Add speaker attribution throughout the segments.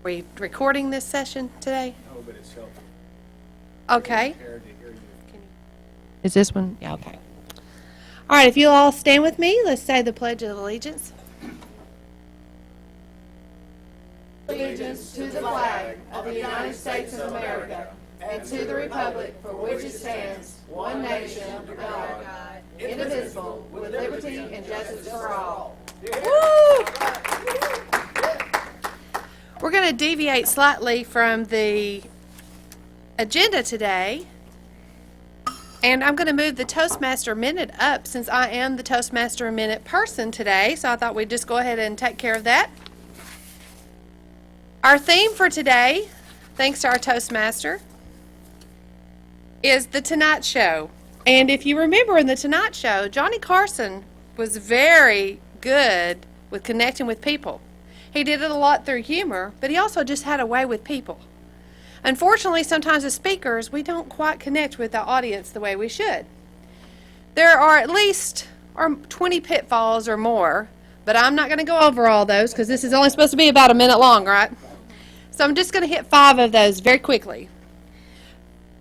Speaker 1: we recording this session today?
Speaker 2: No, but it's helpful.
Speaker 1: Okay.
Speaker 2: Prepared to hear you.
Speaker 1: Is this one? Yeah, okay. All right, if you'll all stand with me, let's say the Pledge of Allegiance.
Speaker 3: Allegiance to the flag of the United States of America and to the republic for which it stands, one nation, under God, indivisible, with liberty and justice for all.
Speaker 1: Woo! We're going to deviate slightly from the agenda today, and I'm going to move the Toastmaster Minute up since I am the Toastmaster Minute person today, so I thought we'd just go ahead and take care of that. Our theme for today, thanks to our Toastmaster, is The Tonight Show. And if you remember in The Tonight Show, Johnny Carson was very good with connecting with people. He did it a lot through humor, but he also just had a way with people. Unfortunately, sometimes as speakers, we don't quite connect with the audience the way we should. There are at least 20 pitfalls or more, but I'm not going to go over all those because this is only supposed to be about a minute long, right? So I'm just going to hit 5 of those very quickly.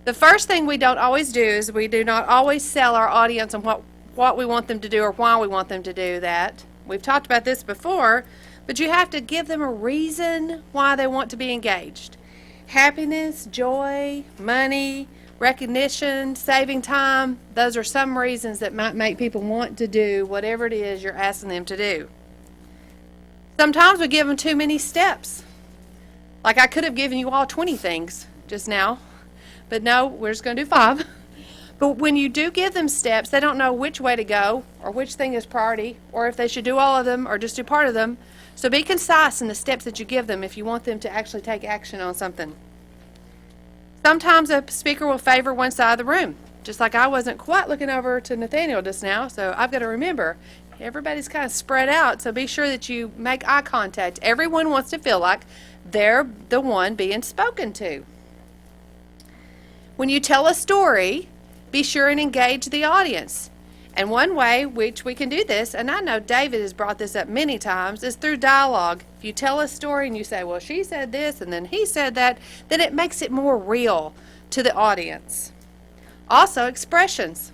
Speaker 1: The first thing we don't always do is we do not always sell our audience on what we want them to do or why we want them to do that. We've talked about this before, but you have to give them a reason why they want to be engaged. Happiness, joy, money, recognition, saving time, those are some reasons that might make people want to do whatever it is you're asking them to do. Sometimes we give them too many steps. Like I could have given you all 20 things just now, but no, we're just going to do 5. But when you do give them steps, they don't know which way to go or which thing is priority or if they should do all of them or just do part of them. So be concise in the steps that you give them if you want them to actually take action on something. Sometimes a speaker will favor one side of the room, just like I wasn't quite looking over to Nathaniel just now, so I've got to remember, everybody's kind of spread out, so be sure that you make eye contact. Everyone wants to feel like they're the one being spoken to. When you tell a story, be sure and engage the audience. And one way which we can do this, and I know David has brought this up many times, is through dialogue. If you tell a story and you say, well, she said this and then he said that, then it makes it more real to the audience. Also, expressions.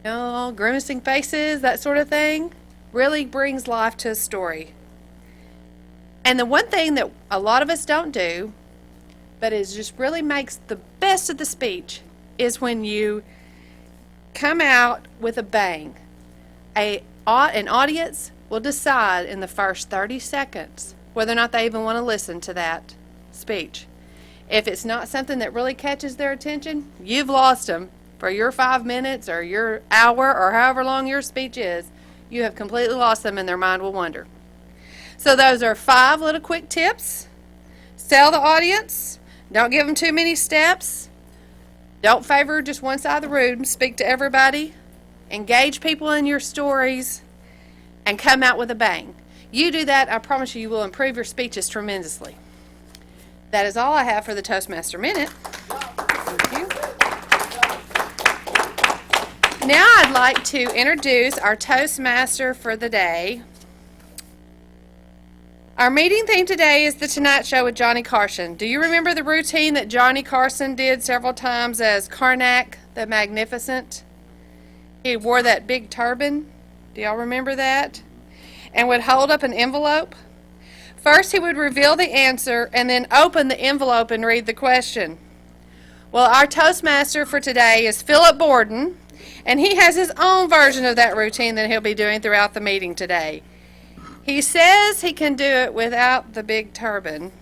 Speaker 1: You know, grimacing faces, that sort of thing, really brings life to a story. And the one thing that a lot of us don't do, but it just really makes the best of the speech, is when you come out with a bang. An audience will decide in the first 30 seconds whether or not they even want to listen to that speech. If it's not something that really catches their attention, you've lost them for your 5 minutes or your hour or however long your speech is. You have completely lost them and their mind will wander. So those are 5 little quick tips. Sell the audience. Don't give them too many steps. Don't favor just one side of the room. Speak to everybody. Engage people in your stories. And come out with a bang. You do that, I promise you, you will improve your speeches tremendously. That is all I have for the Toastmaster Minute. Thank you. Now I'd like to introduce our Toastmaster for the day. Our meeting theme today is The Tonight Show with Johnny Carson. Do you remember the routine that Johnny Carson did several times as Karnak the Magnificent? He wore that big turban. Do y'all remember that? And would hold up an envelope. First he would reveal the answer and then open the envelope and read the question. Well, our Toastmaster for today is Phillip Borden, and he has his own version of that routine that he'll be doing throughout the meeting today. He says he can do it without the big turban.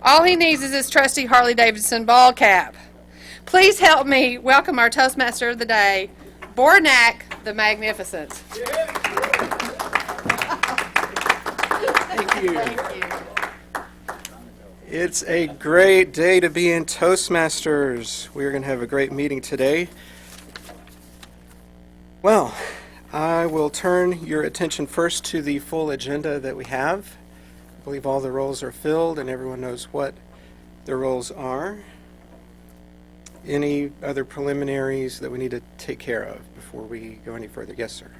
Speaker 1: All he needs is his trusty Harley-Davidson ball cap. Please help me welcome our Toastmaster of the day, Borden the Magnificent.
Speaker 4: Thank you. It's a great day to be in Toastmasters. We're going to have a great meeting today. Well, I will turn your attention first to the full agenda that we have. I believe all the roles are filled and everyone knows what the roles are. Any other preliminaries that we need to take care of before we go any further? Yes, sir.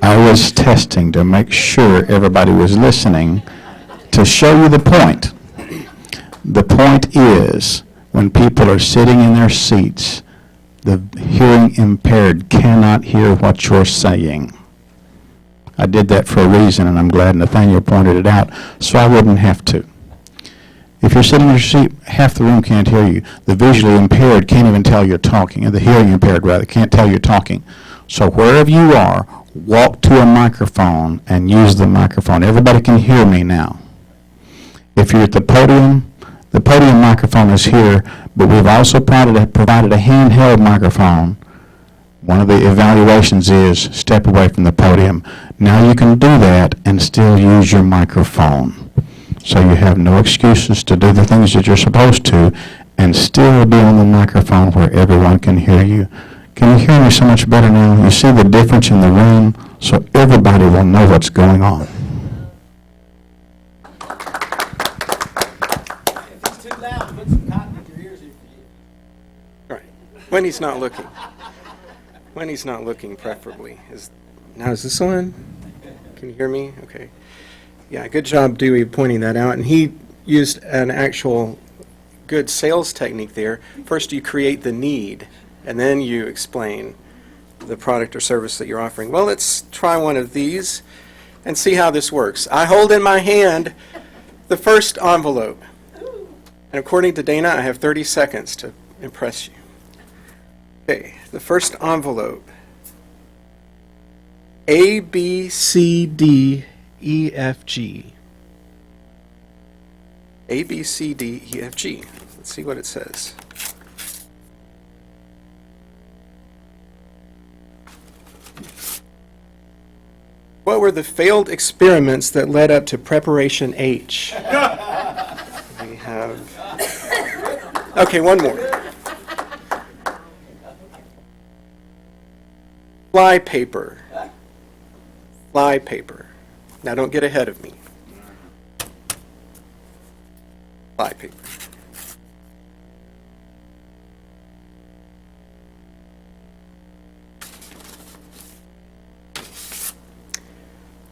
Speaker 2: I was testing to make sure everybody was listening to show you the point. The point is, when people are sitting in their seats, the hearing impaired cannot hear what you're saying. I did that for a reason, and I'm glad Nathaniel pointed it out, so I wouldn't have to. If you're sitting in your seat, half the room can't hear you. The visually impaired can't even tell you're talking, or the hearing impaired, rather, can't tell you're talking. So wherever you are, walk to a microphone and use the microphone. Everybody can hear me now. If you're at the podium microphone is here, but we've also provided a handheld microphone. One of the evaluations is step away from the podium. Now you can do that and still use your microphone. So you have no excuses to do the things that you're supposed to and still be on the microphone where everyone can hear you. Can you hear me so much better now? You see the difference in the room, so everybody will know what's going on.
Speaker 5: If it's too loud, put some cotton in your ears if you
Speaker 4: All right. When he's not looking. When he's not looking, preferably. Now is this on? Can you hear me? Okay. Yeah, good job, Dewey, pointing that out. And he used an actual good sales technique there. First, you create the need, and then you explain the product or service that you're offering. Well, let's try one of these and see how this works. I hold in my hand the first envelope. And according to Dana, I have 30 seconds to impress you. Okay, the first envelope. A, B, C, D, E, F, G. A, B, C, D, E, F, G. Let's see what it says. What were the failed experiments that led up to preparation H? We have... Okay, one more. Fly paper. Fly paper. Now don't get ahead of me. Fly paper.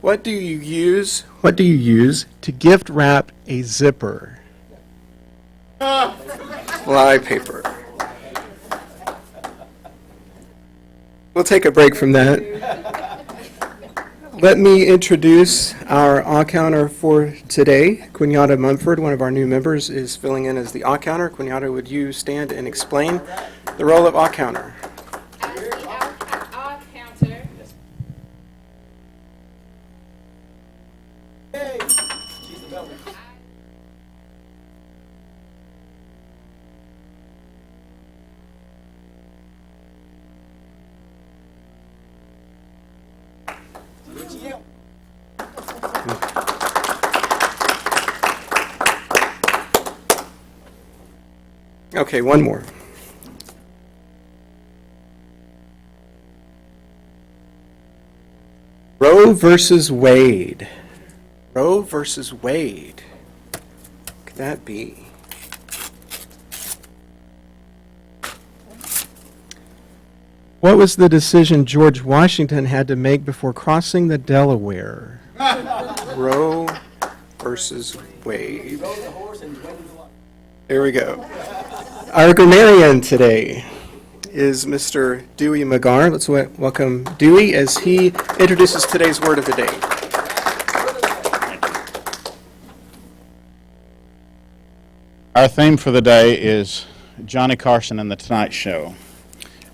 Speaker 4: What do you use to gift wrap a zipper? Fly paper. We'll take a break from that. Let me introduce our awe counter for today. Quinata Mumford, one of our new members, is filling in as the awe counter. Quinata, would you stand and explain the role of awe counter?
Speaker 6: As the awe counter,
Speaker 5: Hey, she's the builder. What you yell?
Speaker 4: Okay, one more. Roe versus Wade. Roe versus Wade. What could that be? What was the decision George Washington had to make before crossing the Delaware? Roe versus Wade.
Speaker 5: Rode the horse and went the water.
Speaker 4: There we go. Our grammarian today is Mr. Dewey McGar. Let's welcome Dewey as he introduces today's word of the day.
Speaker 2: Our theme for the day is Johnny Carson and the Tonight Show.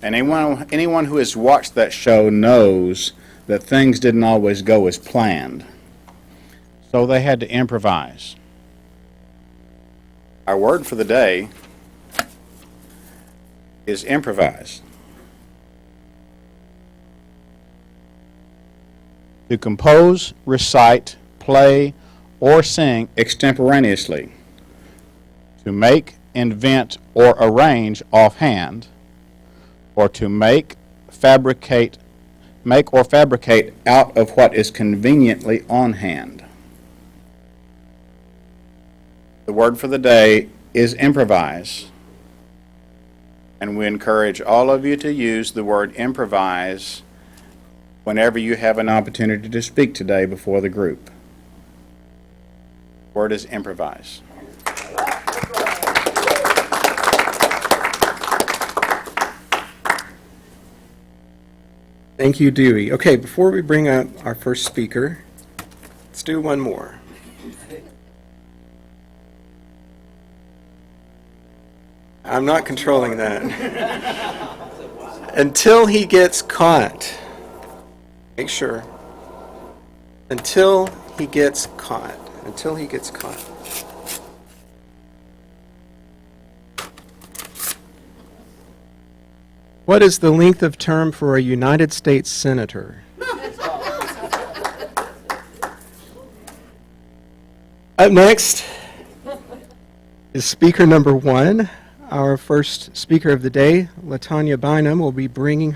Speaker 2: And anyone who has watched that show knows that things didn't always go as planned. So they had to improvise. Our word for the day is improvise. To compose, recite, play, or sing extemporaneously. To to make, invent, or arrange offhand, or to make or fabricate out of what is conveniently on hand. The word for the day is improvise, and we encourage all of you to use the word improvise whenever you have an opportunity to speak today before the group. The word is improvise.
Speaker 4: Thank you, Dewey. Okay, before we bring up our first speaker, let's do one more. I'm not controlling that. Until he gets caught. Make sure. Until he gets caught. Until he gets caught. What is the length of term for a United States Senator? Up next is speaker number 1. Our first speaker of the day, LaTonya Bynum, will be bringing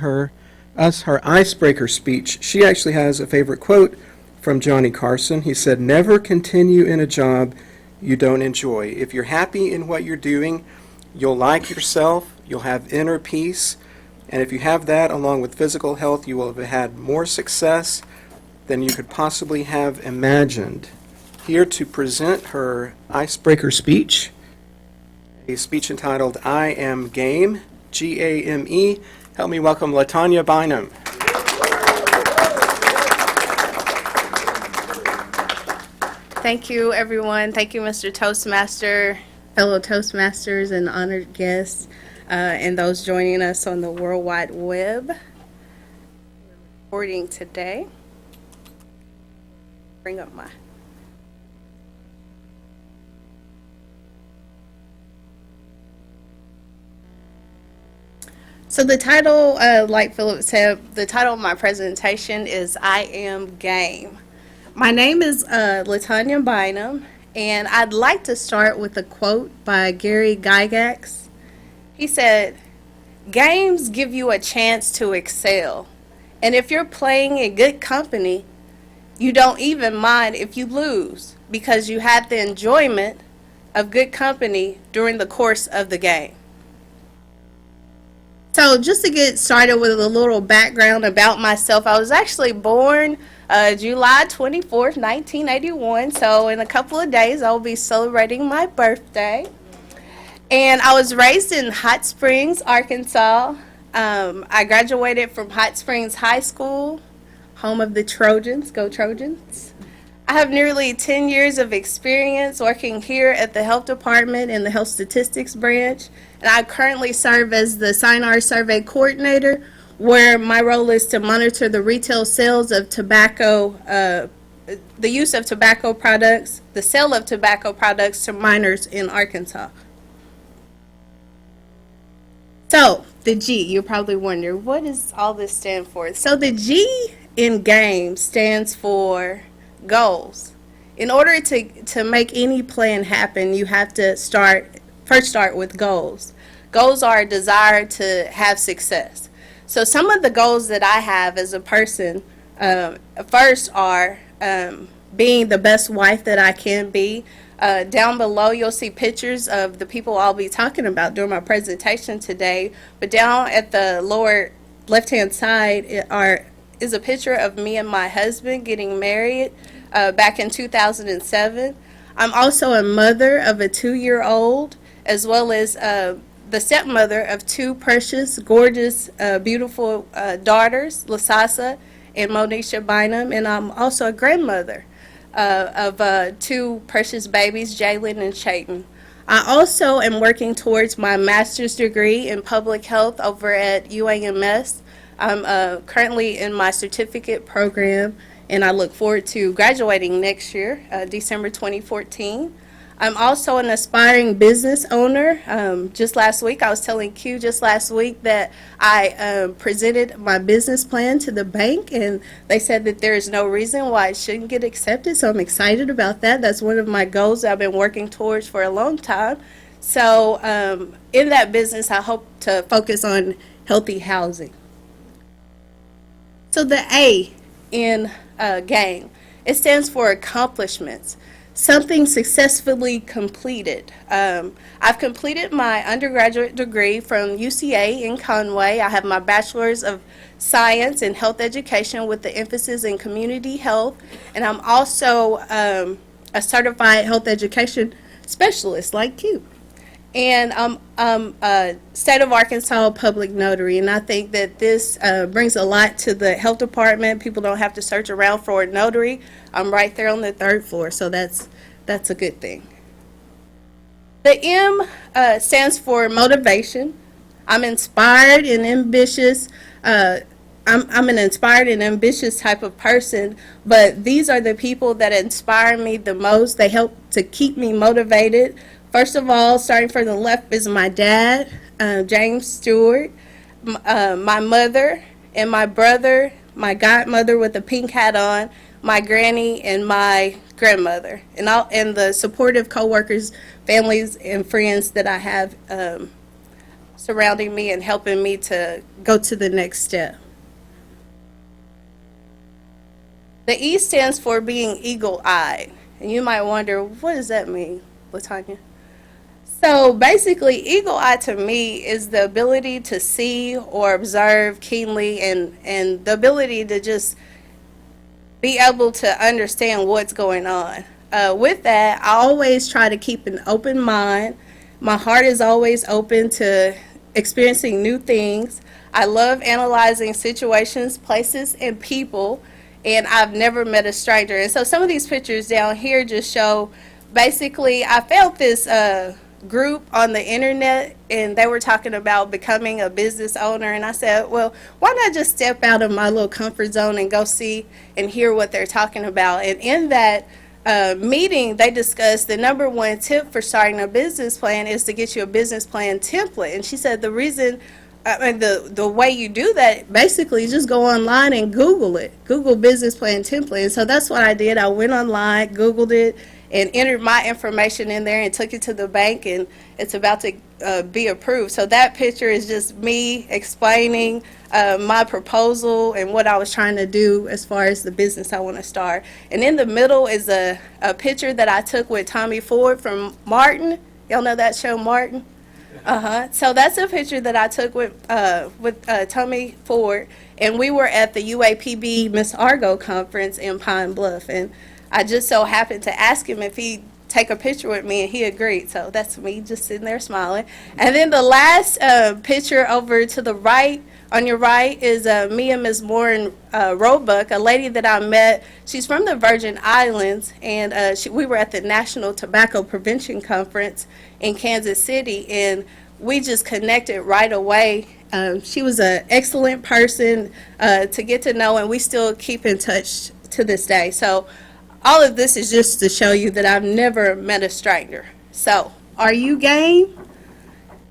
Speaker 4: us her icebreaker speech. She actually has a favorite quote from Johnny Carson. He said, "Never continue in a job you don't enjoy. If you're happy in what you're doing, you'll like yourself, you'll have inner peace, and if you have that along with physical health, you will have had more success than you could possibly have imagined." Here to present her icebreaker speech, a speech entitled "I Am Game," G.A.M.E. Help me welcome LaTonya Bynum.
Speaker 7: Thank you, everyone. Thank you, Mr. Toastmaster, fellow Toastmasters and honored guests, and those joining us on the World Wide Web. Recording today. Bring up my... So the title, like Phillip said, the title of my presentation is I Am Game. My name is LaTonya Bynum, and I'd like to start with a quote by Gary Gygax. He said, "Games give you a chance to excel, and if you're playing in good company, you don't even mind if you lose because you had the enjoyment of good company during the course of the game." So just to get started with a little background about myself, I was actually born July 24th, 1981. So in a couple of days, I'll be celebrating my birthday. And I was raised in Hot Springs, Arkansas. I graduated from Hot Springs High School, home of the Trojans. Go Trojans. I have nearly 10 years of experience working here at the health department in the health statistics branch, and I currently serve as the SINAR survey coordinator, where my role is to monitor the retail sales of tobacco, the use of tobacco products, the sale of tobacco products to minors in Arkansas. So, the G, you're probably wondering, what does all this stand for? So the G in GAME stands for goals. In order to make any plan happen, you have to first start with goals. Goals are a desire to have success. So some of the goals that I have as a person, first are being the best wife that I can be. Down below, you'll see pictures of the people I'll be talking about during my presentation today. But down at the lower left-hand side is a picture of me and my husband getting married back in 2007. I'm also a mother of a 2-year-old, as well as the stepmother of 2 precious, gorgeous, beautiful daughters, Lasasa and Monisha Bynum, and I'm also a grandmother of 2 precious babies, Jalen and Chayton. I also am working towards my master's degree in public health over at UAMS. I'm currently in my certificate program, and I look forward to graduating next year, December 2014. I'm also an aspiring business owner. Just last week, I was telling Q that I presented my business plan to the bank, and they said that there is no reason why it shouldn't get accepted, so I'm excited about that. That's one of my goals I've been working towards for a long time, So in that business, I hope to focus on healthy housing. So the A in G.A.M.E, it stands for accomplishments, something successfully completed. I've completed my undergraduate degree from UCA in Conway. I have my bachelor's of science in health education with the emphasis in community health, and I'm also a certified health education specialist like you. And I'm a state of Arkansas public notary, and I think that this brings a lot to the health department. People don't have to search around for a notary. I'm right there on the third floor, so that's a good thing. The M stands for motivation. I'm inspired and ambitious. I'm an inspired and ambitious type of person, but these are the people that inspire me the most. They help to keep me motivated. First of all, starting from the left is my dad, James Stewart, my mother, and my brother, my godmother with the pink hat on, my granny, and my grandmother, and the supportive coworkers, families, and friends that I have surrounding me and helping me to go to the next step. The E stands for being eagle-eyed, and you might wonder, what does that mean, LaTonya? So basically, eagle eye to me is the ability to see or observe keenly and the ability to just be able to understand what's going on. With that, I always try to keep an open mind. My heart is always open to experiencing new things. I love analyzing situations, places, and people, and I've never met a stranger. And so some of these pictures down here just show, basically, I felt this group on the internet, and they were talking about becoming a business owner, and I said, well, why not just step out of my little comfort zone and go see and hear what they're talking about. And in that meeting, they discussed the number one tip for starting a business plan is to get you a business plan template. And she said the reason, the way you do that, basically, just go online and Google it. Google business plan template. And so that's what I did. I went online, Googled it, and entered my information in there and took it to the bank, and it's about to be approved. So that picture is just me explaining my proposal and what I was trying to do as far as the business I want to start. And in the middle is a picture that I took with Tommy Ford from Martin. Y'all know that show, Martin? So that's a picture that I took with Tommy Ford, and we were at the UAPB Miss Argo conference in Pine Bluff, and I just so happened to ask him if he'd take a picture with me, and he agreed. So that's me just sitting there smiling. And then the last picture over to the right, on your right, is me and Ms. Lauren Roebuck, a lady that I met. She's from the Virgin Islands, and we were at the National Tobacco Prevention Conference in Kansas City, and we just connected right away. She was an excellent person to get to know, and we still keep in touch to this day. So all of this is just to show you that I've never met a stranger. So, are you game?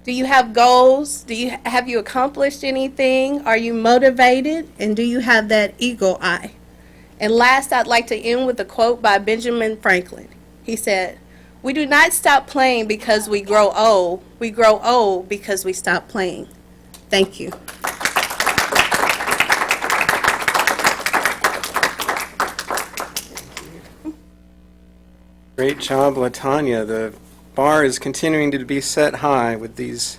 Speaker 7: Do you have goals? Have you accomplished anything? Are you motivated? And do you have that eagle eye? And last, I'd like to end with a quote by Benjamin Franklin. He said, "We do not stop playing because we grow old. We grow old because we stop playing." Thank you.
Speaker 4: Great job, LaTonya. The bar is continuing to be set high with these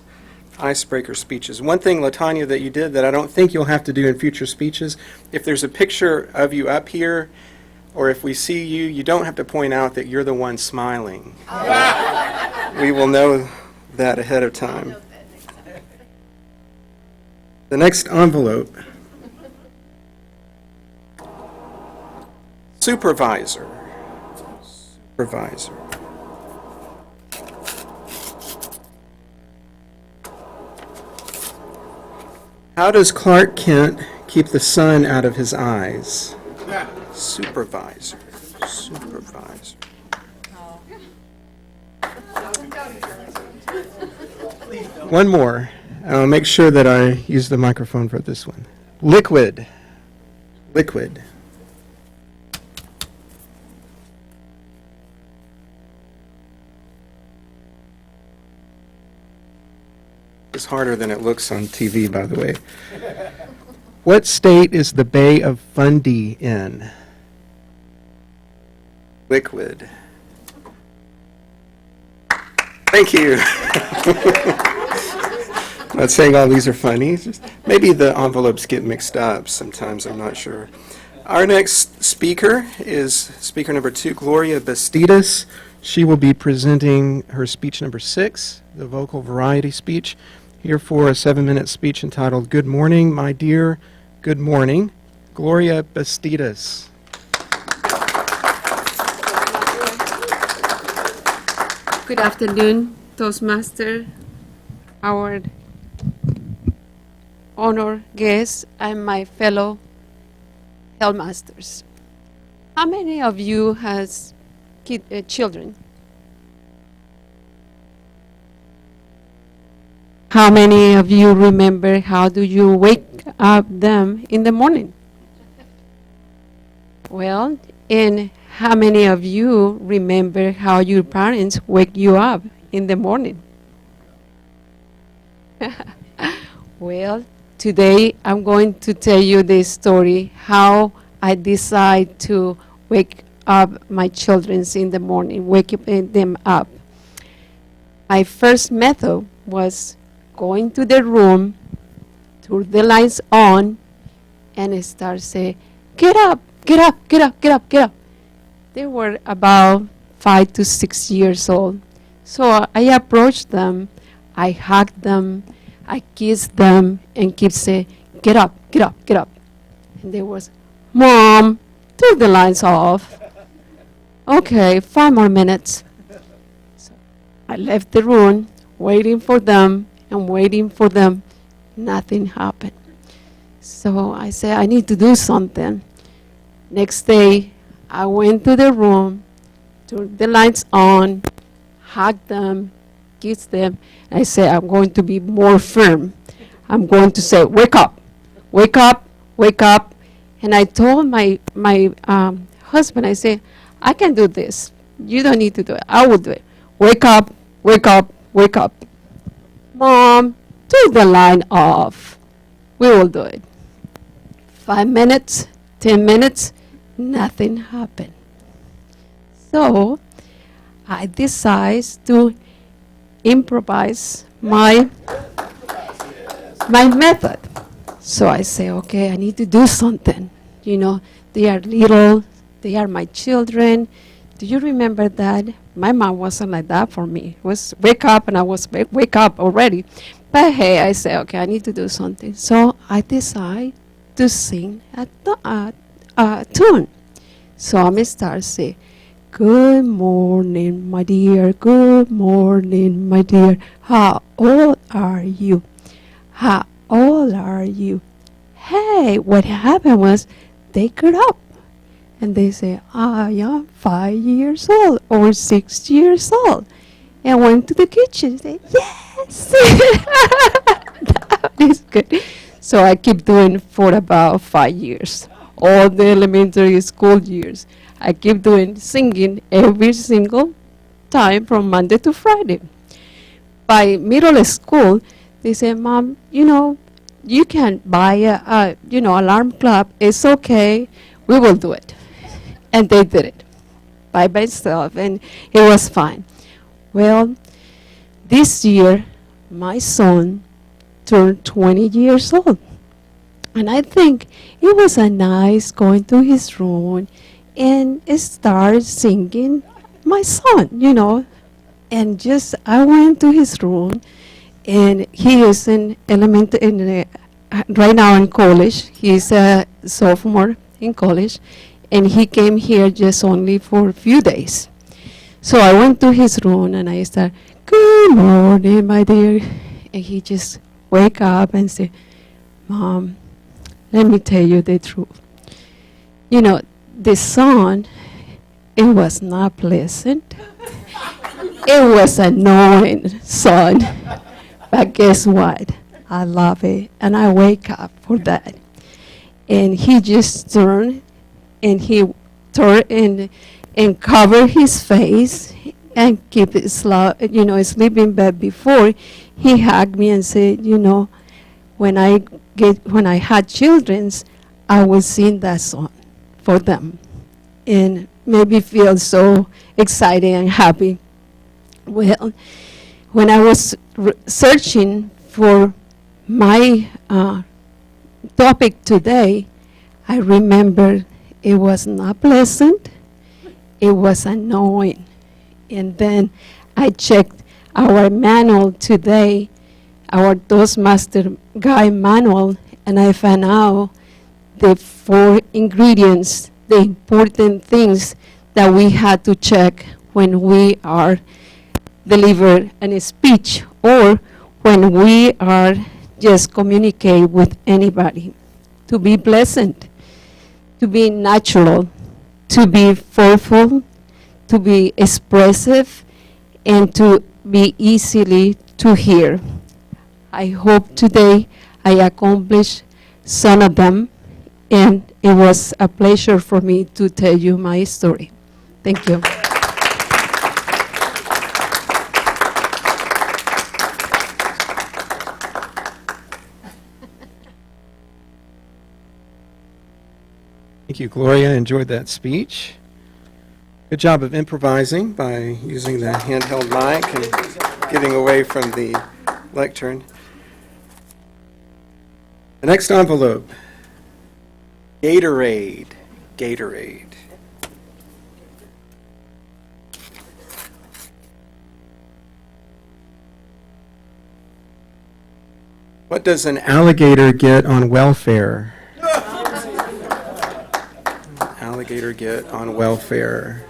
Speaker 4: icebreaker speeches. One thing, LaTonya, that you did that I don't think you'll have to do in future speeches, if there's a picture of you up here, or if we see you, you don't have to point out that you're the one smiling. We will know that ahead of time. The next envelope. Supervisor. Supervisor. How does Clark Kent keep the sun out of his eyes? Supervisor. Supervisor. One more. I'll make sure that I use the microphone for this one. Liquid. Liquid. It's harder than it looks on TV, by the way. What state is the Bay of Fundy in? Liquid. Thank you. Not saying all these are funny. Just maybe the envelopes get mixed up sometimes. I'm not sure. Our next speaker is speaker number 2, Gloria Bastidas. She will be presenting her speech number 6, the vocal variety speech, here for a 7-minute speech entitled Good Morning, My Dear, Good Morning. Gloria Bastidas.
Speaker 8: Good afternoon, Toastmaster, our honored guests, and my fellow Healthmasters. How many of you has children? How many of you remember how do you wake up them in the morning? Well, and how many of you remember how your parents wake you up in the morning? Well, today I'm going to tell you this story, how I decide to wake up my children in the morning, wake them up. My first method was going to the room, turn the lights on, and start saying, get up, get up, get up, get up, get up. They were about 5 to 6 years old. So I approached them, I hugged them, I kissed them, and keep saying, get up, get up, get up. And they was, Mom, turn the lights off. Okay, 5 more minutes. So I left the room, waiting for them, and waiting for them. Nothing happened. So I said, I need to do something. Next day, I went to the room, turned the lights on, hugged them, kissed them. I said, I'm going to be more firm. I'm going to say, wake up, wake up, wake up. And I told my husband, I said, I can do this. You don't need to do it. I will do it. Wake up, wake up, wake up. Mom, turn the light off. We will do it. 5 minutes, 10 minutes, nothing happened. So I decided to improvise my method. So I say, okay, I need to do something. You know, they are little, they are my children. Do you remember that? My mom wasn't like that for me. It was wake up, and I was wake up already. But hey, I say, okay, I need to do something. So I decide to sing a tune. So I'm start say, good morning, my dear, good morning, my dear. How old are you? How old are you? Hey, what happened was they got up and they say, I am 5 years old or 6 years old. And went to the kitchen and say, yes. That is good. So I keep doing for about 5 years, all the elementary school years. I keep doing singing every single time from Monday to Friday. By middle school, they say, Mom, you know, you can buy a alarm clock. It's okay. We will do it. And they did it by myself, and it was fine. Well, this year, my son turned 20 years old. And I think it was a nice going to his room and start singing my song, you know. And just, I went to his room, and he is right now in college. He's a sophomore in college, and he came here just only for a few days. So I went to his room, and I started, good morning, my dear. And he just wake up and say, Mom, let me tell you the truth. You know, the song, it was not pleasant. It was annoying song. But guess what? I love it, and I wake up for that. And he just turned and covered his face, and keep it sleeping. But before, he hugged me and said, when I had childrens, I would sing that song for them, and made me feel so excited and happy. Well, when I was searching for my topic today, I remembered it was not pleasant, it was annoying. And then I checked our manual today, our Toastmaster guide manual, and I found out the 4 ingredients, the important things that we had to check when we are deliver a speech or when we are just communicate with anybody. To be pleasant, to be natural, to be thoughtful, to be expressive, and to be easily to hear. I hope today I accomplished some of them, and it was a pleasure for me to tell you my story. Thank you.
Speaker 4: Thank you, Gloria. Enjoyed that speech. Good job of improvising by using the handheld mic and getting away from the lectern. The next envelope, Gatorade. Gatorade. What does an alligator get on welfare? Alligator get on welfare.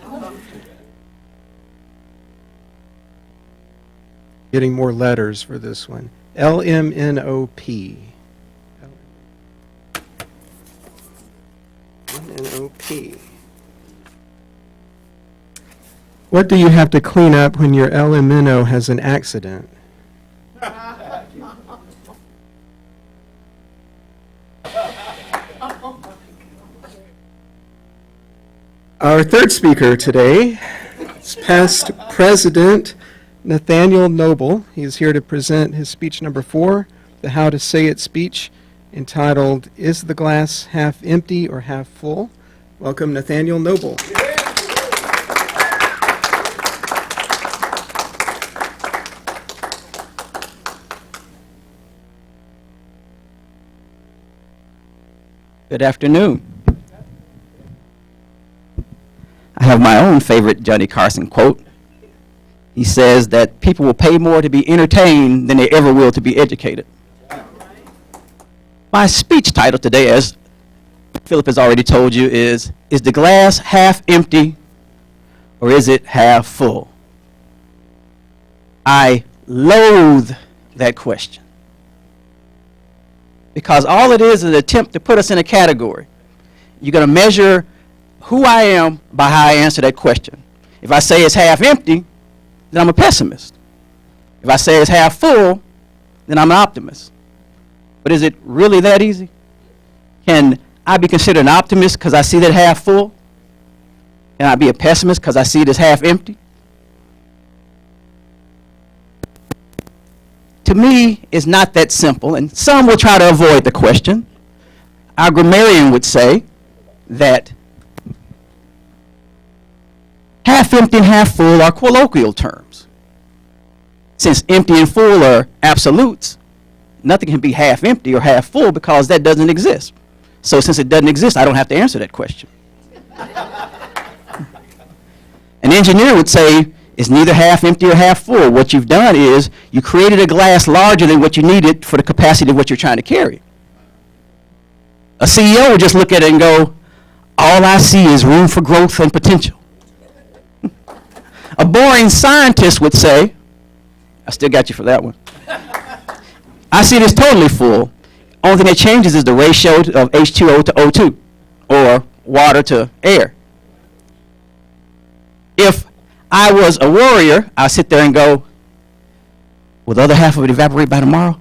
Speaker 4: Getting more letters for this one. LMNOP. LMNOP. What do you have to clean up when your LMNO has an accident? Our third speaker today is past President Nathaniel Noble. He is here to present his speech number 4, the How to Say It speech, entitled, Is the Glass Half Empty or Half Full? Welcome, Nathaniel Noble.
Speaker 5: Good afternoon. I have my own favorite Johnny Carson quote. He says that people will pay more to be entertained than they ever will to be educated. My speech title today, as Phillip has already told you, is the glass half empty or is it half full? I loathe that question, because all it is an attempt to put us in a category. You're going to measure who I am by how I answer that question. If I say it's half empty, then I'm a pessimist. If I say it's half full, then I'm an optimist. But is it really that easy? Can I be considered an optimist because I see that half full? Can I be a pessimist because I see it as half empty? To me, it's not that simple, and some will try to avoid the question. Our grammarian would say that half empty and half full are colloquial terms. Since empty and full are absolutes, nothing can be half empty or half full because that doesn't exist. So since it doesn't exist, I don't have to answer that question. An engineer would say it's neither half empty or half full. What you've done is you created a glass larger than what you needed for the capacity of what you're trying to carry. A CEO would just look at it and go, all I see is room for growth and potential. A boring scientist would say, I still got you for that one. I see this totally full. Only thing that changes is the ratio of H2O to O2, or water to air. If I was a warrior, I'd sit there and go, will the other half of it evaporate by tomorrow?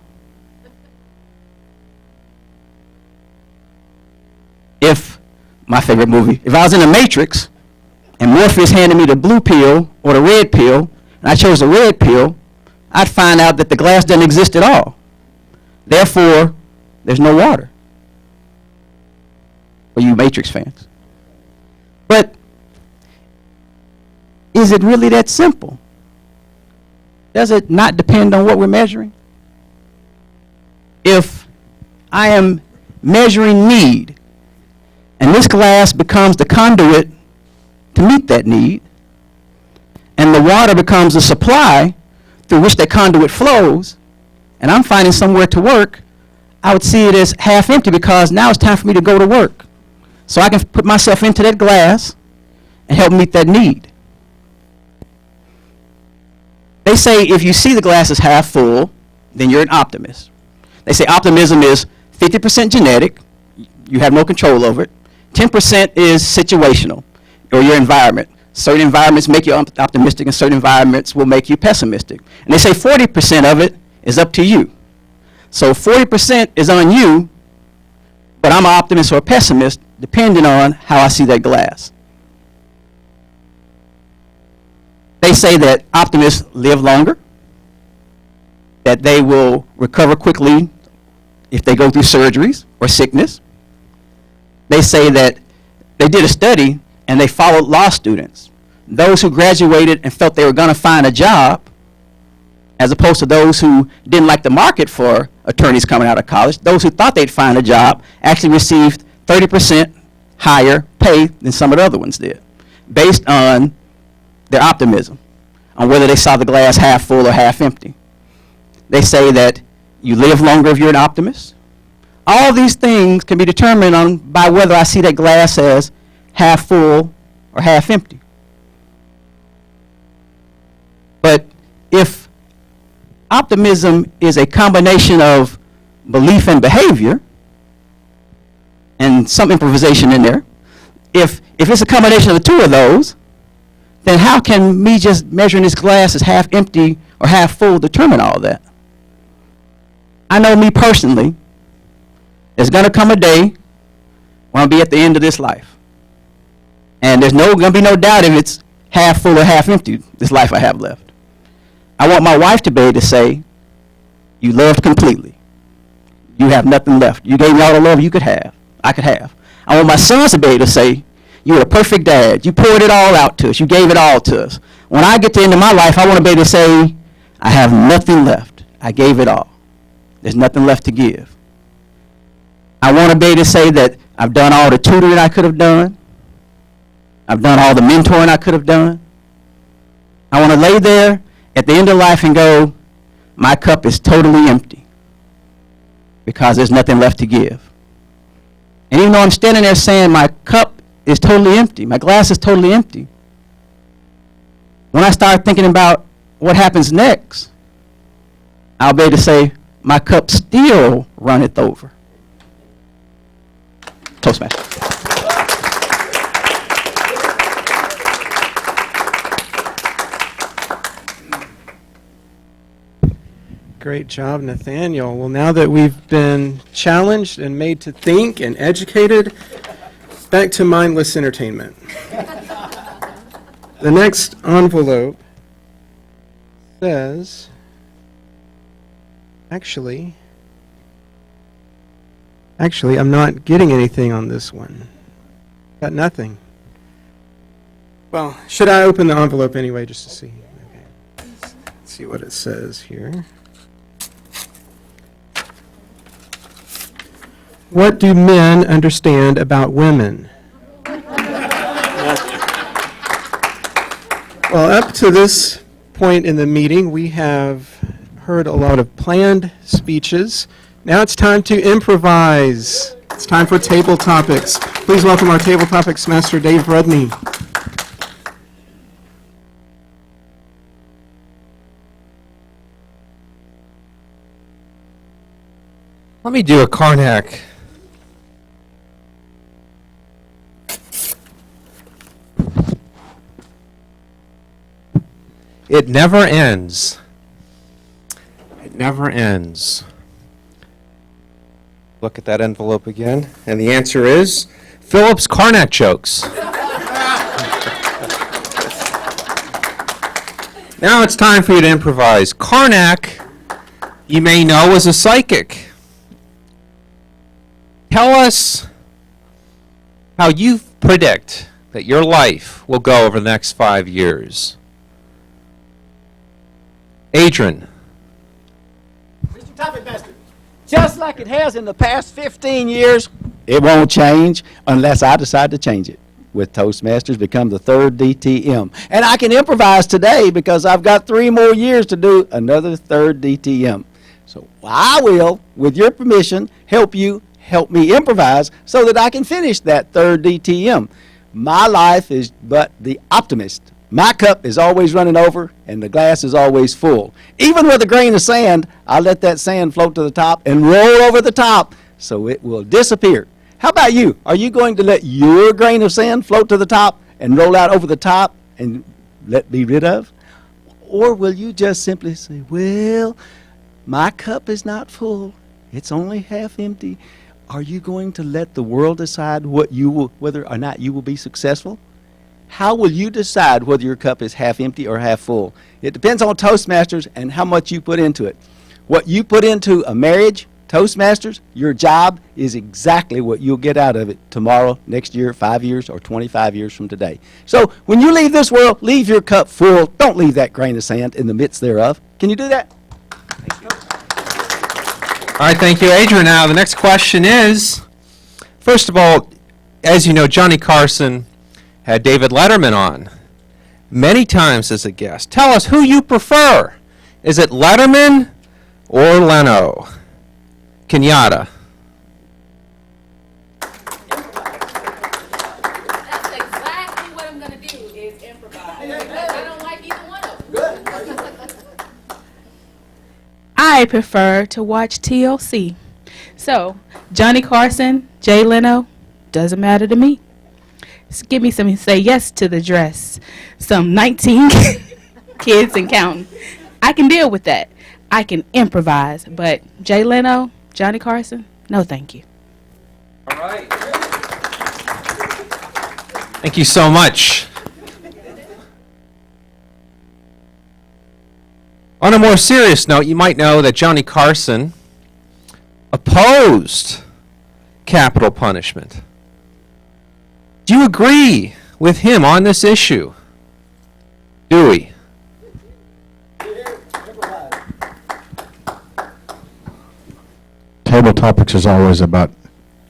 Speaker 5: If, my favorite movie, if I was in the Matrix, and Morpheus handed me the blue pill or the red pill, and I chose the red pill, I'd find out that the glass doesn't exist at all. Therefore, there's no water. For you Matrix fans. But is it really that simple? Does it not depend on what we're measuring? If I am measuring need, and this glass becomes the conduit to meet that need, and the water becomes the supply through which that conduit flows, and I'm finding somewhere to work, I would see it as half empty because now it's time for me to go to work. So I can put myself into that glass and help meet that need. They say if you see the glass as half full, then you're an optimist. They say optimism is 50% genetic, you have no control over it. 10% is situational, or your environment. Certain environments make you optimistic and certain environments will make you pessimistic. And they say 40% of it is up to you. So 40% is on you, but I'm an optimist or a pessimist depending on how I see that glass. They say that optimists live longer, that they will recover quickly if they go through surgeries or sickness. They say that they did a study and they followed law students, those who graduated and felt they were going to find a job, as opposed to those who didn't like the market for attorneys coming out of college. Those who thought they'd find a job actually received 30% higher pay than some of the other ones did, based on their optimism, on whether they saw the glass half full or half empty. They say that you live longer if you're an optimist. All these things can be determined by whether I see that glass as half full or half empty. But if optimism is a combination of belief and behavior, and some improvisation in there, if it's a combination of the two of those, then how can me just measuring this glass as half empty or half full determine all that? I know me personally, there's going to come a day when I'll be at the end of this life. And there's going to be no doubt if it's half full or half empty, this life I have left. I want my wife to be able to say, you loved completely. You have nothing left. You gave me all the love you could have, I could have. I want my sons to be able to say, you were a perfect dad. You poured it all out to us. You gave it all to us. When I get to the end of my life, I want to be able to say, I have nothing left. I gave it all. There's nothing left to give. I want to be able to say that I've done all the tutoring I could have done. I've done all the mentoring I could have done. I want to lay there at the end of life and go, my cup is totally empty because there's nothing left to give. And even though I'm standing there saying my cup is totally empty, my glass is totally empty, when I start thinking about what happens next, I'll be able to say, my cup still runneth over. Toastmaster.
Speaker 4: Great job, Nathaniel. Well, now that we've been challenged and made to think and educated, back to mindless entertainment. The next envelope says, actually, I'm not getting anything on this one. Got nothing. Well, should I open the envelope anyway just to see? Okay. Let's see what it says here. What do men understand about women? Well, up to this point in the meeting, we have heard a lot of planned speeches. Now it's time to improvise. It's time for table topics. Please welcome our table topics master, Dave Vrundy.
Speaker 9: Let me do a Karnak. It never ends. It never ends. Look at that envelope again, and the answer is Phillip's Karnak jokes. Now it's time for you to improvise. Karnak, you may know, is a psychic. Tell us how you predict that your life will go over the next 5 years. Adrian.
Speaker 5: Mr. Topic Master, just like it has in the past 15 years, it won't change unless I decide to change it. With Toastmasters become the third DTM. And I can improvise today because I've got 3 more years to do another third DTM. So I will, with your permission, help me improvise so that I can finish that third DTM. My life is but the optimist. My cup is always running over and the glass is always full. Even with a grain of sand, I let that sand float to the top and roll over the top so it will disappear. How about you? Are you going to let your grain of sand float to the top and roll out over the top and let be rid of? Or will you just simply say, well, my cup is not full. It's only half empty. Are you going to let the world decide whether or not you will be successful? How will you decide whether your cup is half empty or half full? It depends on Toastmasters and how much you put into it. What you put into a marriage, Toastmasters, your job is exactly what you'll get out of it tomorrow, next year, 5 years, or 25 years from today. So when you leave this world, leave your cup full. Don't leave that grain of sand in the midst thereof. Can you do that?
Speaker 9: All right, thank you, Adrian. Now, the next question is, first of all, as you know, Johnny Carson had David Letterman on many times as a guest. Tell us who you prefer. Is it Letterman or Leno? Kenyatta.
Speaker 6: That's exactly what I'm going to do, is improvise. I don't like either one of them.
Speaker 10: I prefer to watch TLC. So, Johnny Carson, Jay Leno, doesn't matter to me. Just give me some say yes to the dress. Some 19 kids and counting. I can deal with that. I can improvise. But Jay Leno, Johnny Carson, no thank you.
Speaker 9: All right. Thank you so much. On a more serious note, you might know that Johnny Carson opposed capital punishment. Do you agree with him on this issue? Dewey.
Speaker 2: Table topics is always about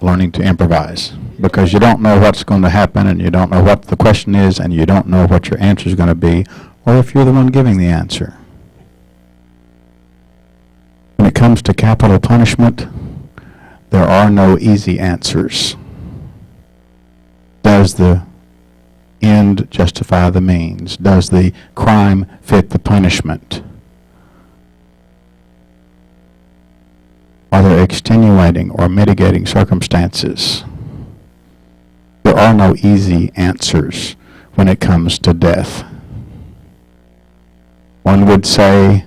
Speaker 2: learning to improvise because you don't know what's going to happen and you don't know what the question is and you don't know what your answer is going to be or if you're the one giving the answer. When it comes to capital punishment, there are no easy answers. Does the end justify the means? Does the crime fit the punishment? Are there extenuating or mitigating circumstances? There are no easy answers when it comes to death. One would say,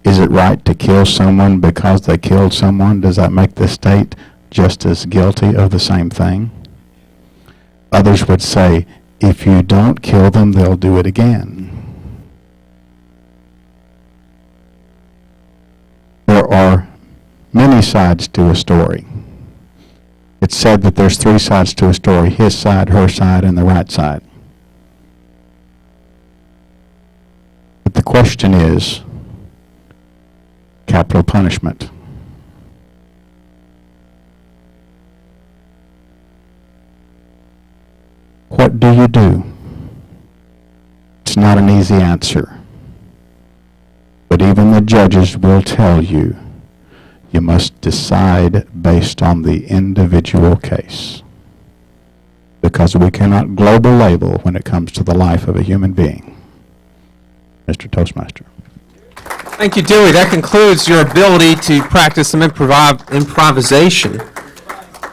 Speaker 2: is it right to kill someone because they killed someone? Does that make the state just as guilty of the same thing? Others would say, if you don't kill them, they'll do it again. There are many sides to a story. It's said that there's 3 sides to a story: his side, her side, and the right side. But the question is, capital punishment. What do you do? It's not an easy answer. But even the judges will tell you, you must decide based on the individual case. Because we cannot global label when it comes to the life of a human being. Mr. Toastmaster.
Speaker 9: Thank you, Dewey. That concludes your ability to practice some improvisation.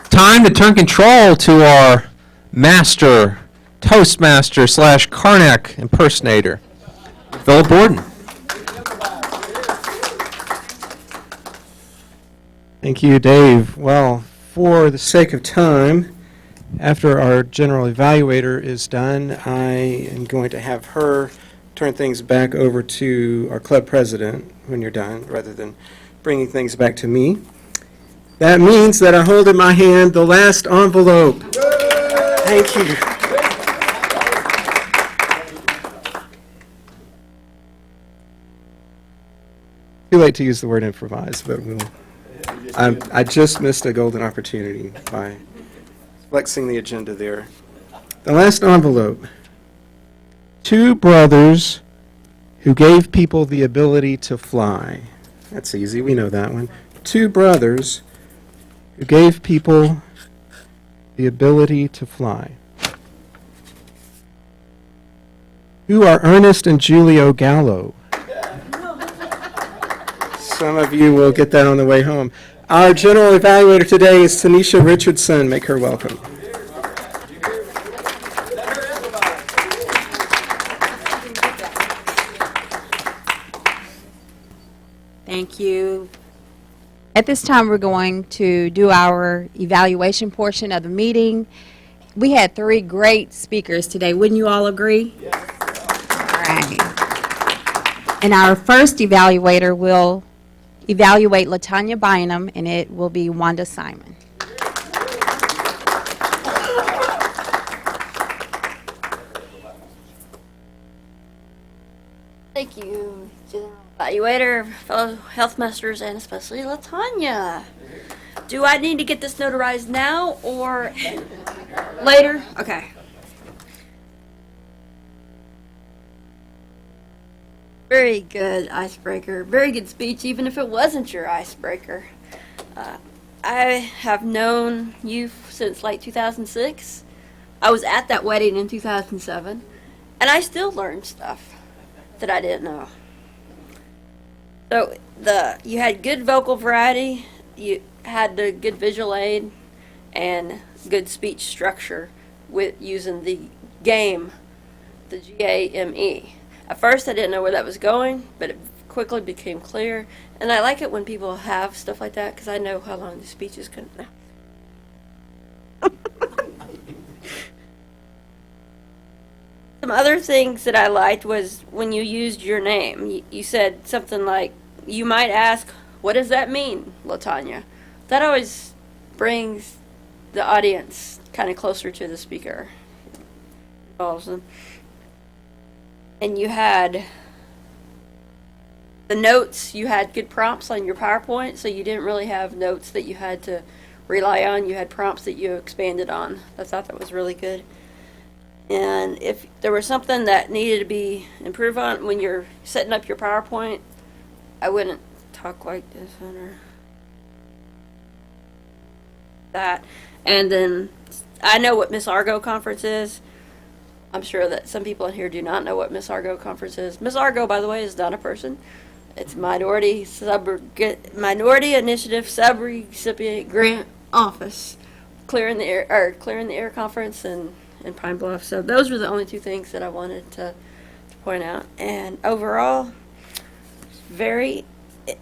Speaker 9: Time to turn control to our master, Toastmaster / Karnak impersonator, Phillip Borden.
Speaker 4: Thank you, Dave. Well, for the sake of time, after our general evaluator is done, I am going to have her turn things back over to our club president when you're done, rather than bringing things back to me. That means that I hold in my hand the last envelope. Thank you. Too late to use the word improvise, but I just missed a golden opportunity by flexing the agenda there. The last envelope. 2 brothers who gave people the ability to fly. That's easy, we know that one. 2 brothers who gave people the ability to fly. Who are Ernest and Julio Gallo? Some of you will get that on the way home. Our general evaluator today is Tanisha Richardson. Make her welcome.
Speaker 11: Thank you. At this time, we're going to do our evaluation portion of the meeting. We had 3 great speakers today. Wouldn't you all agree? Yes. All right. And our first evaluator will evaluate LaTonya Bynum, and it will be Wanda Simon.
Speaker 12: Thank you, General Evaluator, fellow Healthmasters, and especially LaTonya. Do I need to get this notarized now or later? Okay. Very good icebreaker. Very good speech, even if it wasn't your icebreaker. I have known you since like 2006. I was at that wedding in 2007, and I still learned stuff that I didn't know. So you had good vocal variety, you had the good visual aid, and good speech structure with using the G.A.M.E, the G.A.M.E. At first I didn't know where that was going, but it quickly became clear. And I like it when people have stuff like that, because I know how long the speech is going to... Some other things that I liked was when you used your name. You said something like, you might ask, what does that mean, LaTonya? That always brings the audience kind of closer to the speaker. And you had the notes, you had good prompts on your PowerPoint, so you didn't really have notes that you had to rely on. You had prompts that you expanded on. I thought that was really good. And if there was something that needed to be improved on when you're setting up your PowerPoint, I wouldn't talk like this or that. And then I know what Miss Argo Conference is. I'm sure that some people in here do not know what Miss Argo Conference is. Miss Argo, by the way, is not a person. It's Minority Initiative Subrecipient Grant Office, Clearing the Air Conference and Pine Bluff. So those were the only 2 things that I wanted to point out. And overall, very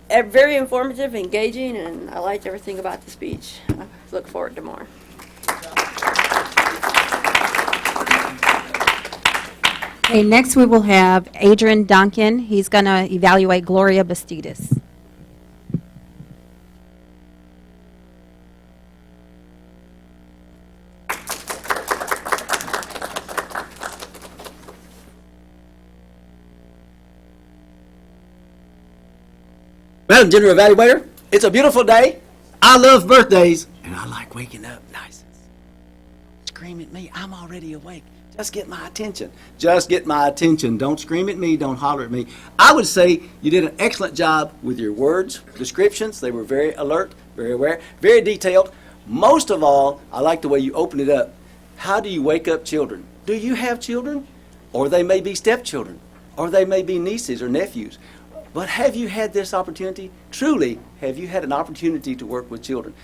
Speaker 12: informative, engaging, and I liked everything about the speech. I look forward to more.
Speaker 11: Okay, next we will have Adrian Duncan. He's going to evaluate Gloria Bastidas.
Speaker 13: Madam General Evaluator, it's a beautiful day. I love birthdays, and I like waking up nice. Scream at me, I'm already awake. Just get my attention. Just get my attention. Don't scream at me, don't holler at me. I would say you did an excellent job with your words, descriptions. They were very alert, very aware, very detailed. Most of all, I like the way you opened it up. How do you wake up children? Do you have children? Or they may be stepchildren, or they may be nieces or nephews. But have you had this opportunity? Truly, have you had an opportunity to work with children?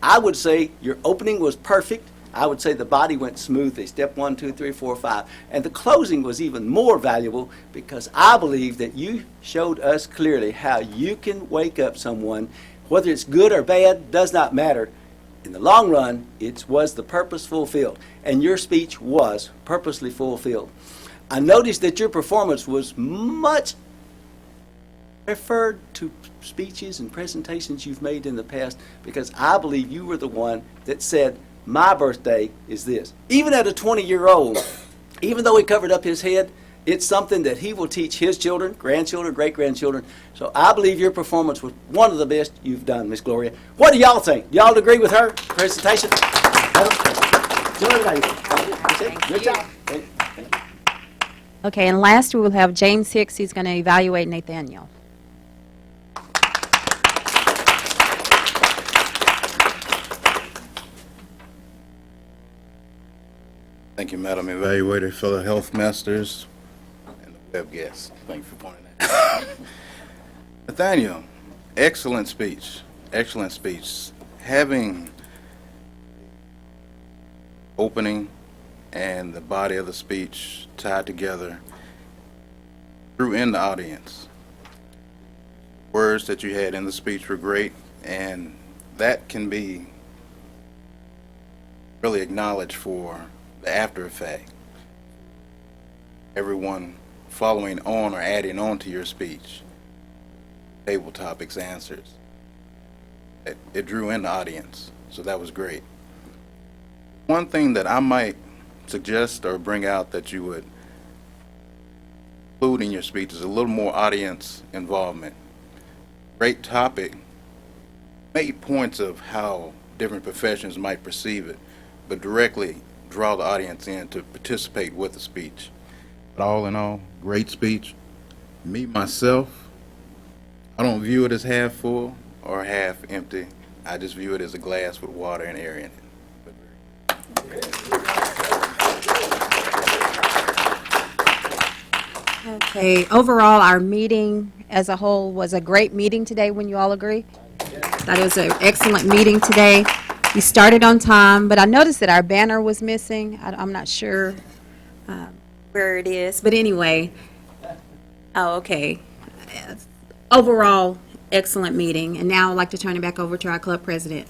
Speaker 13: I would say your opening was perfect. I would say the body went smoothly, step 1, 2, 3, 4, 5. And the closing was even more valuable because I believe that you showed us clearly how you can wake up someone. Whether it's good or bad does not matter. In the long run, it was the purpose fulfilled. And your speech was purposely fulfilled. I noticed that your performance was much referred to speeches and presentations you've made in the past, because I believe you were the one that said, my birthday is this. Even at a 20-year-old, even though he covered up his head, it's something that he will teach his children, grandchildren, great-grandchildren. So I believe your performance was one of the best you've done, Miss Gloria. What do y'all think? Do y'all agree with her presentation? Good job.
Speaker 11: Okay, and last we will have James Hicks. He's going to evaluate Nathaniel.
Speaker 14: Thank you, Madam Evaluator, fellow Healthmasters, and the web guests. Thank you for pointing that out. Nathaniel, excellent speech. Excellent speech. Having opening and the body of the speech tied together drew in the audience. Words that you had in the speech were great, and that can be really acknowledged for the after effect. Everyone following on or adding on to your speech, table topics, answers. It drew in the audience, so that was great. One thing that I might suggest or bring out that you would include in your speech is a little more audience involvement. Great topic, made points of how different professions might perceive it, but directly draw the audience in to participate with the speech. But all in all, great speech. Me, myself, I don't view it as half full or half empty. I just view it as a glass with water and air in it.
Speaker 11: Okay, overall, our meeting as a whole was a great meeting today. Wouldn't you all agree? That it was an excellent meeting today. We started on time, but I noticed that our banner was missing. I'm not sure where it is, but anyway. Oh, okay. Overall, excellent meeting. And now I'd like to turn it back over to our club president.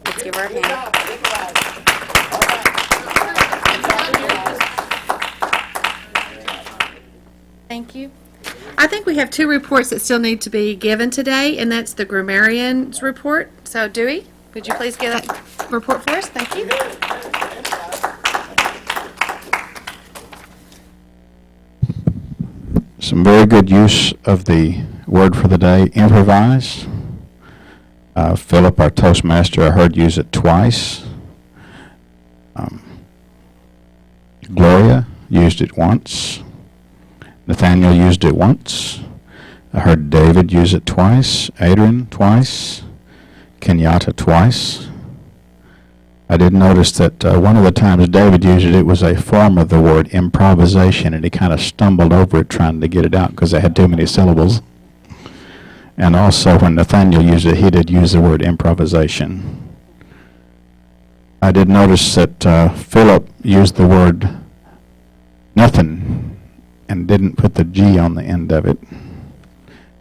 Speaker 11: Let's give her a hand.
Speaker 1: Thank you. I think we have two reports that still need to be given today, and that's the grammarian's report. So Dewey, would you please give that report for us? Thank you.
Speaker 2: Some very good use of the word for the day, improvise. Phillip, our Toastmaster, I heard use it twice. Gloria used it once. Nathaniel used it once. I heard David use it twice. Adrian twice. Kenyatta twice. I did notice that one of the times David used it, it was a form of the word improvisation, and he kind of stumbled over it trying to get it out because it had too many syllables. And also when Nathaniel used it, he did use the word improvisation. I did notice that Phillip used the word nothing and didn't put the G on the end of it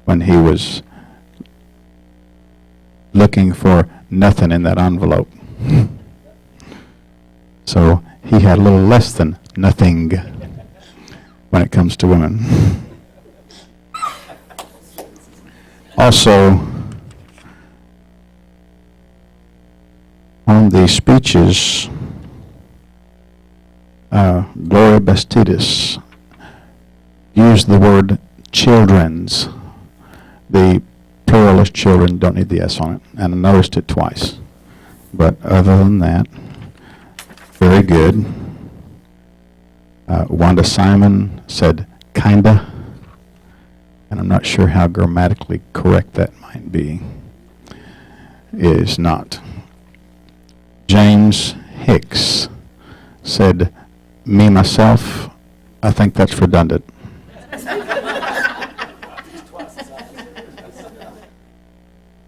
Speaker 2: when he was looking for nothing in that envelope. So he had a little less than nothing when it comes to women. Also, on the speeches, Gloria Bastidas used the word children's. The plural is children, don't need the S on it, and I noticed it twice. But other than that, very good. Wanda Simon said kinda, and I'm not sure how grammatically correct that might be. It is not. James Hicks said me, myself. I think that's redundant.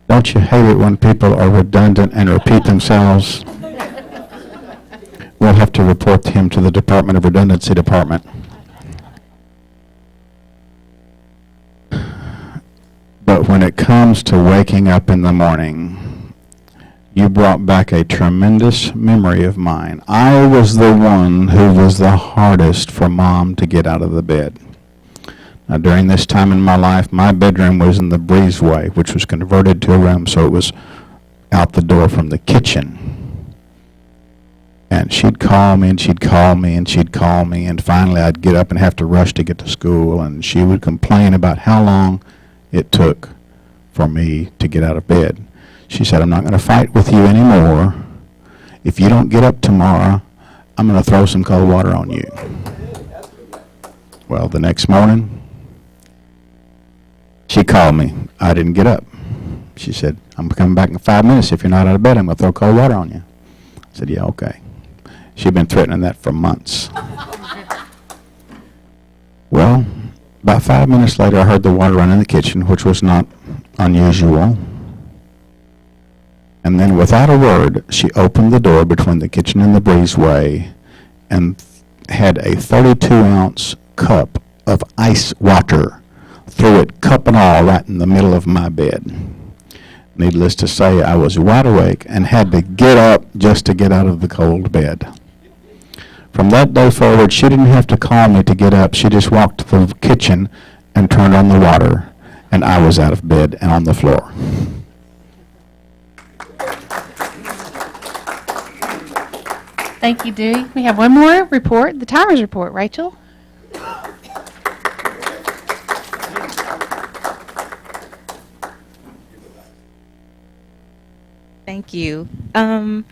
Speaker 2: Don't you hate it when people are redundant and repeat themselves? We'll have to report him to the Department of Redundancy Department. But when it comes to waking up in the morning, You brought back a tremendous memory of mine. I was the one who was the hardest for Mom to get out of the bed. Now, during this time in my life, my bedroom was in the breezeway, which was converted to a room, so it was out the door from the kitchen. And she'd call me, and she'd call me, and she'd call me, and finally I'd get up and have to rush to get to school, and she would complain about how long it took for me to get out of bed. She said, I'm not going to fight with you anymore. If you don't get up tomorrow, I'm going to throw some cold water on you. Well, the next morning, she called me. I didn't get up. She said, I'm coming back in 5 minutes. If you're not out of bed, I'm going to throw cold water on you. I said, yeah, okay. She'd been threatening that for months. Well, about 5 minutes later, I heard the water run in the kitchen, which was not unusual. And then without a word, she opened the door between the kitchen and the breezeway and had a 32-ounce cup of ice water, threw it cup and all right in the middle of my bed. Needless to say, I was wide awake and had to get up just to get out of the cold bed. From that day forward, she didn't have to call me to get up. She just walked to the kitchen and turned on the water, and I was out of bed and on the floor.
Speaker 1: Thank you, Dewey. We have one more report, the Timers report. Rachel?
Speaker 15: Thank you. I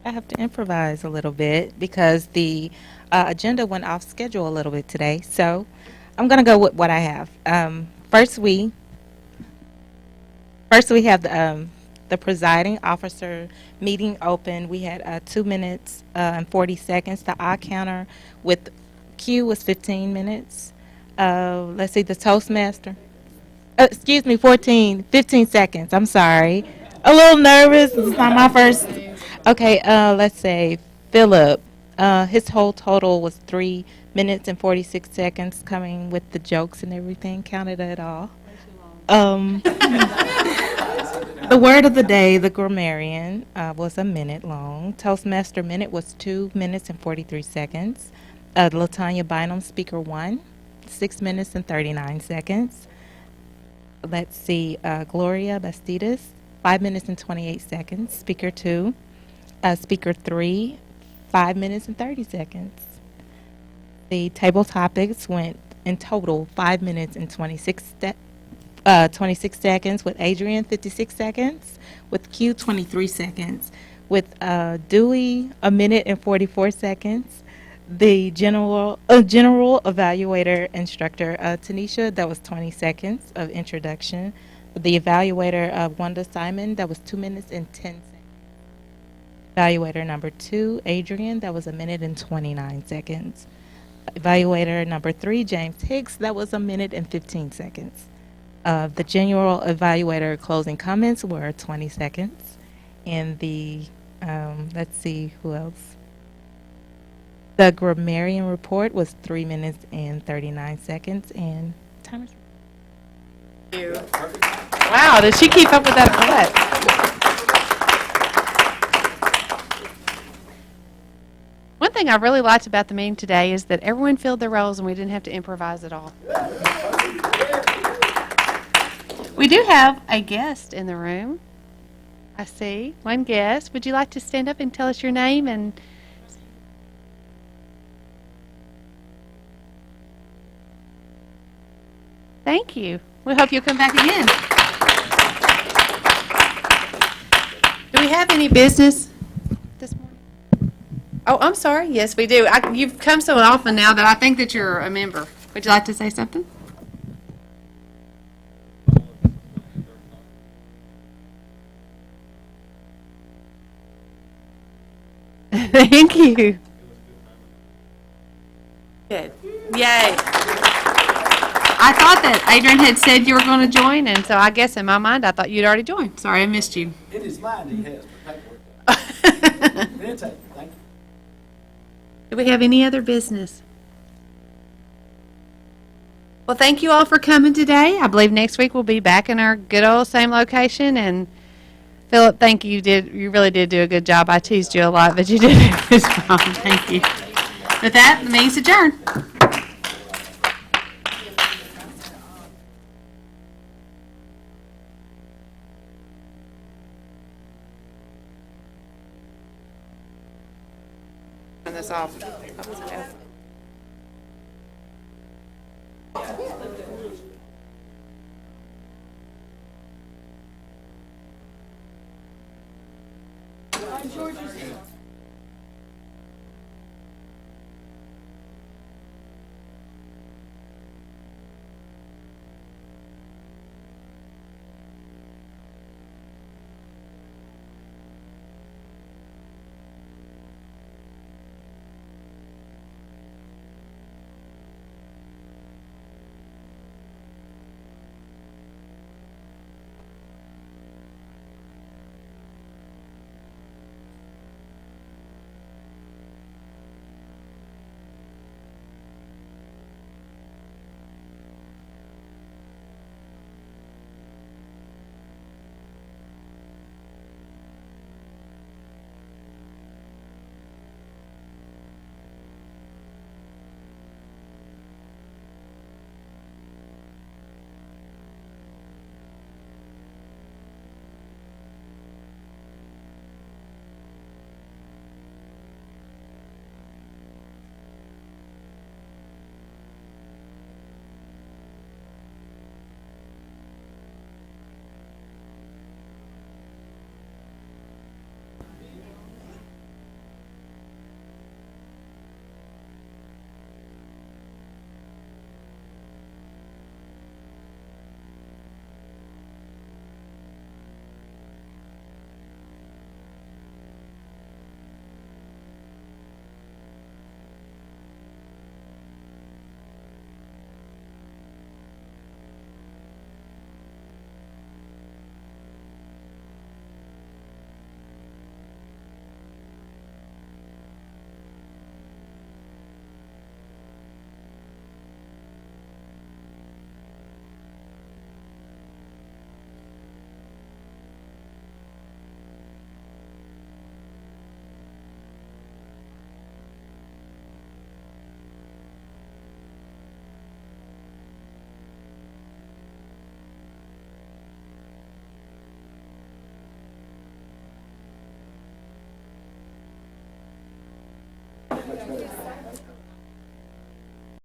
Speaker 15: have to improvise a little bit because the agenda went off schedule a little bit today. So I'm going to go with what I have. First, we have the presiding officer meeting open. We had 2 minutes and 40 seconds. The I counter with Q was 15 minutes. Let's see, the Toastmaster. 15 seconds. I'm sorry. A little nervous. This is not my first. Okay, let's say Phillip. His whole total was 3 minutes and 46 seconds, coming with the jokes and everything. Counted it all. The word of the day, the grammarian, was a minute long. Toastmaster minute was 2 minutes and 43 seconds. LaTonya Bynum, speaker 1, 6 minutes and 39 seconds. Let's see, Gloria Bastidas, 5 minutes and 28 seconds. Speaker 2. Speaker 3, 5 minutes and 30 seconds. The table topics went in total 5 minutes and 26 seconds, with Adrian 56 seconds, with Q 23 seconds, with Dewey a minute and 44 seconds, the general evaluator instructor Tanisha, that was 20 seconds of introduction, the evaluator Wanda Simon, that was 2 minutes and 10 seconds. Evaluator number 2, Adrian, that was a minute and 29 seconds. Evaluator number 3, James Hicks, that was a minute and 15 seconds. The general evaluator closing comments were 20 seconds. And the, let's see, who else? The grammarian report was 3 minutes and 39 seconds. And timers.
Speaker 1: Thank you. Wow, did she keep up with that or what? One thing I really liked about the meeting today is that everyone filled their roles and we didn't have to improvise at all. We do have a guest in the room. I see one guest. Would you like to stand up and tell us your name? And thank you. We hope you'll come back again. Do we have any business this morning? Oh, I'm sorry. Yes, we do. You've come so often now that I think that you're a member. Would you like to say something? Thank you. Good. Yay. I thought that Adrian had said you were going to join, and so I guess in my mind I thought you'd already joined. Sorry, I missed you.
Speaker 13: It is mine he has paperwork. Thank you.
Speaker 1: Do we have any other business? Well, thank you all for coming today. I believe next week we'll be back in our good old same location, and Phillip, thank you. You really did do a good job. I teased you a lot, but you did a good job. Thank you. With that, the meeting's adjourned. Turn this off.
Speaker 3: Much better.